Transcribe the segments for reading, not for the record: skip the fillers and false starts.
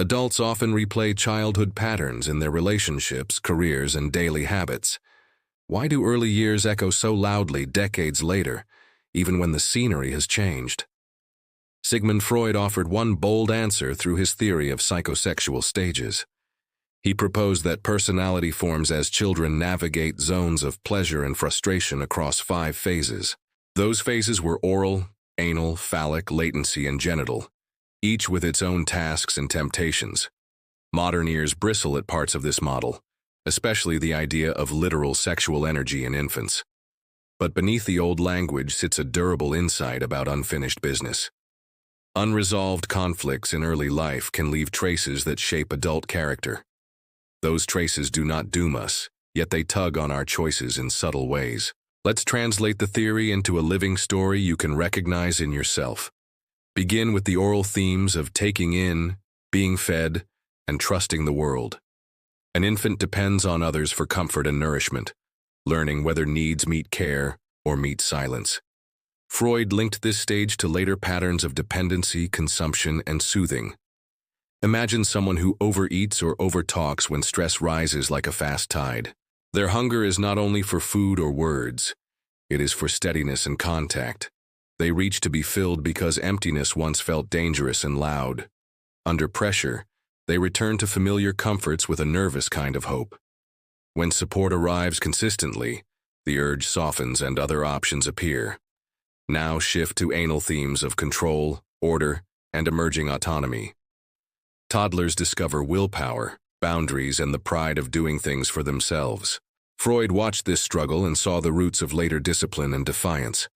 Adults often replay childhood patterns in their relationships, careers, and daily habits. Why do early years echo so loudly decades later, even when the scenery has changed? Sigmund Freud offered one bold answer through his theory of psychosexual stages. He proposed that personality forms as children navigate zones of pleasure and frustration across 5 phases. Those phases were oral, anal, phallic, latency, and genital, each with its own tasks and temptations. Modern ears bristle at parts of this model, especially the idea of literal sexual energy in infants. But beneath the old language sits a durable insight about unfinished business. Unresolved conflicts in early life can leave traces that shape adult character. Those traces do not doom us, yet they tug on our choices in subtle ways. Let's translate the theory into a living story you can recognize in yourself. Begin with the oral themes of taking in, being fed, and trusting the world. An infant depends on others for comfort and nourishment, learning whether needs meet care or meet silence. Freud linked this stage to later patterns of dependency, consumption, and soothing. Imagine someone who overeats or overtalks when stress rises like a fast tide. Their hunger is not only for food or words, it is for steadiness and contact. They reach to be filled because emptiness once felt dangerous and loud. Under pressure, they return to familiar comforts with a nervous kind of hope. When support arrives consistently, the urge softens and other options appear. Now shift to anal themes of control, order, and emerging autonomy. Toddlers discover willpower, boundaries, and the pride of doing things for themselves. Freud watched this struggle and saw the roots of later discipline and defiance.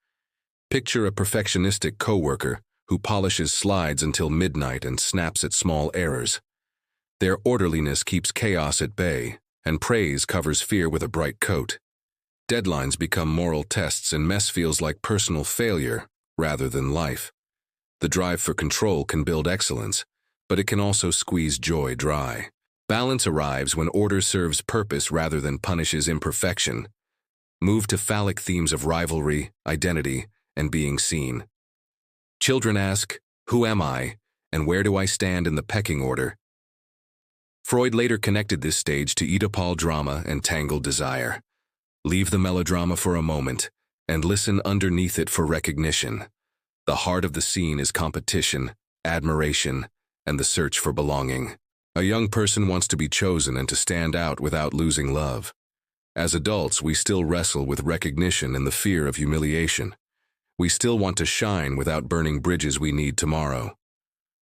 Picture a perfectionistic coworker who polishes slides until midnight and snaps at small errors. Their orderliness keeps chaos at bay, and praise covers fear with a bright coat. Deadlines become moral tests, and mess feels like personal failure rather than life. The drive for control can build excellence, but it can also squeeze joy dry. Balance arrives when order serves purpose rather than punishes imperfection. Move to phallic themes of rivalry, identity, and being seen. Children ask, "Who am I, and where do I stand in the pecking order?" Freud later connected this stage to Oedipal drama and tangled desire. Leave the melodrama for a moment, and listen underneath it for recognition. The heart of the scene is competition, admiration, and the search for belonging. A young person wants to be chosen and to stand out without losing love. As adults, we still wrestle with recognition and the fear of humiliation. We still want to shine without burning bridges we need tomorrow.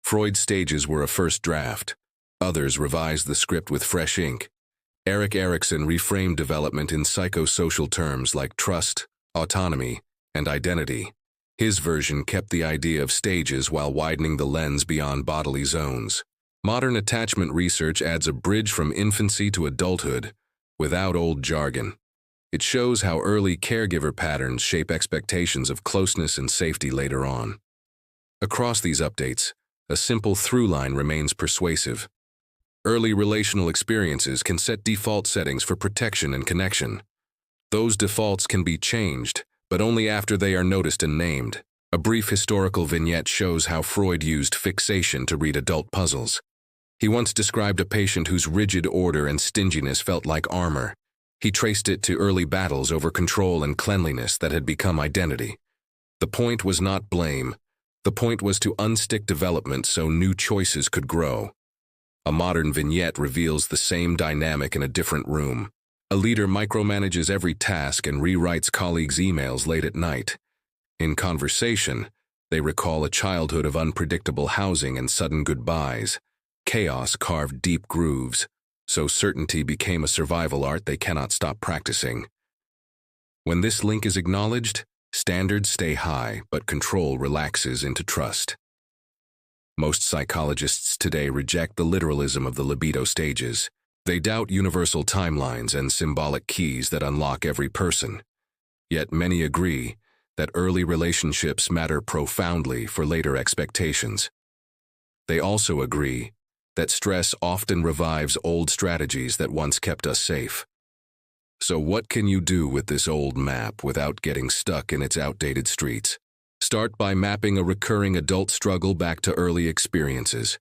Freud's stages were a first draft. Others revised the script with fresh ink. Erikson reframed development in psychosocial terms like trust, autonomy, and identity. His version kept the idea of stages while widening the lens beyond bodily zones. Modern attachment research adds a bridge from infancy to adulthood, without old jargon. It shows how early caregiver patterns shape expectations of closeness and safety later on. Across these updates, a simple through line remains persuasive. Early relational experiences can set default settings for protection and connection. Those defaults can be changed, but only after they are noticed and named. A brief historical vignette shows how Freud used fixation to read adult puzzles. He once described a patient whose rigid order and stinginess felt like armor. He traced it to early battles over control and cleanliness that had become identity. The point was not blame. The point was to unstick development so new choices could grow. A modern vignette reveals the same dynamic in a different room. A leader micromanages every task and rewrites colleagues' emails late at night. In conversation, they recall a childhood of unpredictable housing and sudden goodbyes. Chaos carved deep grooves, so certainty became a survival art they cannot stop practicing. When this link is acknowledged, standards stay high, but control relaxes into trust. Most psychologists today reject the literalism of the libido stages. They doubt universal timelines and symbolic keys that unlock every person. Yet many agree that early relationships matter profoundly for later expectations. They also agree that stress often revives old strategies that once kept us safe. So what can you do with this old map without getting stuck in its outdated streets? Start by mapping a recurring adult struggle back to early experiences.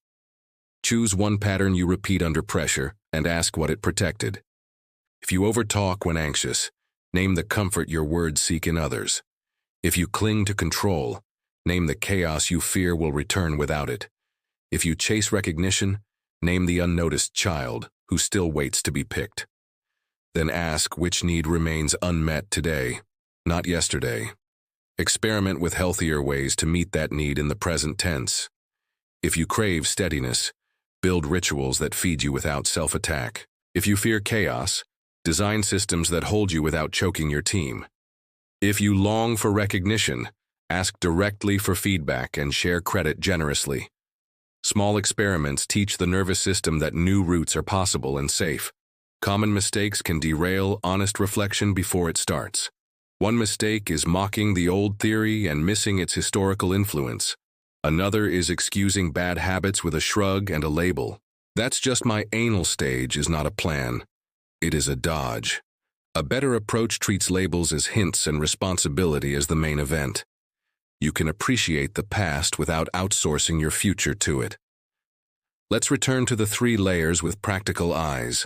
Choose one pattern you repeat under pressure and ask what it protected. If you overtalk when anxious, name the comfort your words seek in others. If you cling to control, name the chaos you fear will return without it. If you chase recognition, name the unnoticed child who still waits to be picked. Then ask which need remains unmet today, not yesterday. Experiment with healthier ways to meet that need in the present tense. If you crave steadiness, build rituals that feed you without self-attack. If you fear chaos, design systems that hold you without choking your team. If you long for recognition, ask directly for feedback and share credit generously. Small experiments teach the nervous system that new routes are possible and safe. Common mistakes can derail honest reflection before it starts. One mistake is mocking the old theory and missing its historical influence. Another is excusing bad habits with a shrug and a label. That's just my anal stage is not a plan. It is a dodge. A better approach treats labels as hints and responsibility as the main event. You can appreciate the past without outsourcing your future to it. Let's return to the 3 layers with practical eyes.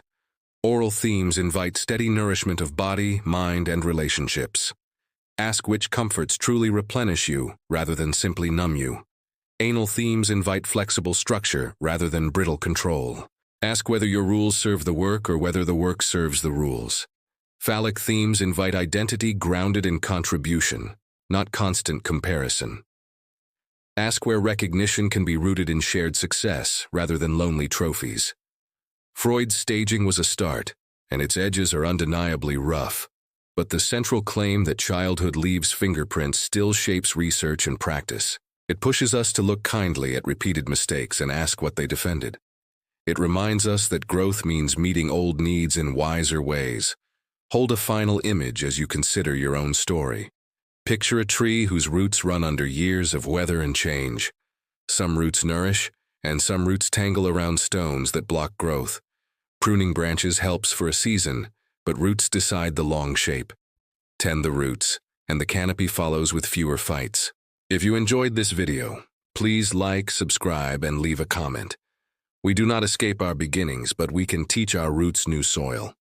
Oral themes invite steady nourishment of body, mind, and relationships. Ask which comforts truly replenish you rather than simply numb you. Anal themes invite flexible structure rather than brittle control. Ask whether your rules serve the work or whether the work serves the rules. Phallic themes invite identity grounded in contribution, not constant comparison. Ask where recognition can be rooted in shared success rather than lonely trophies. Freud's staging was a start, and its edges are undeniably rough. But the central claim that childhood leaves fingerprints still shapes research and practice. It pushes us to look kindly at repeated mistakes and ask what they defended. It reminds us that growth means meeting old needs in wiser ways. Hold a final image as you consider your own story. Picture a tree whose roots run under years of weather and change. Some roots nourish, and some roots tangle around stones that block growth. Pruning branches helps for a season, but roots decide the long shape. Tend the roots, and the canopy follows with fewer fights. If you enjoyed this video, please like, subscribe, and leave a comment. We do not escape our beginnings, but we can teach our roots new soil.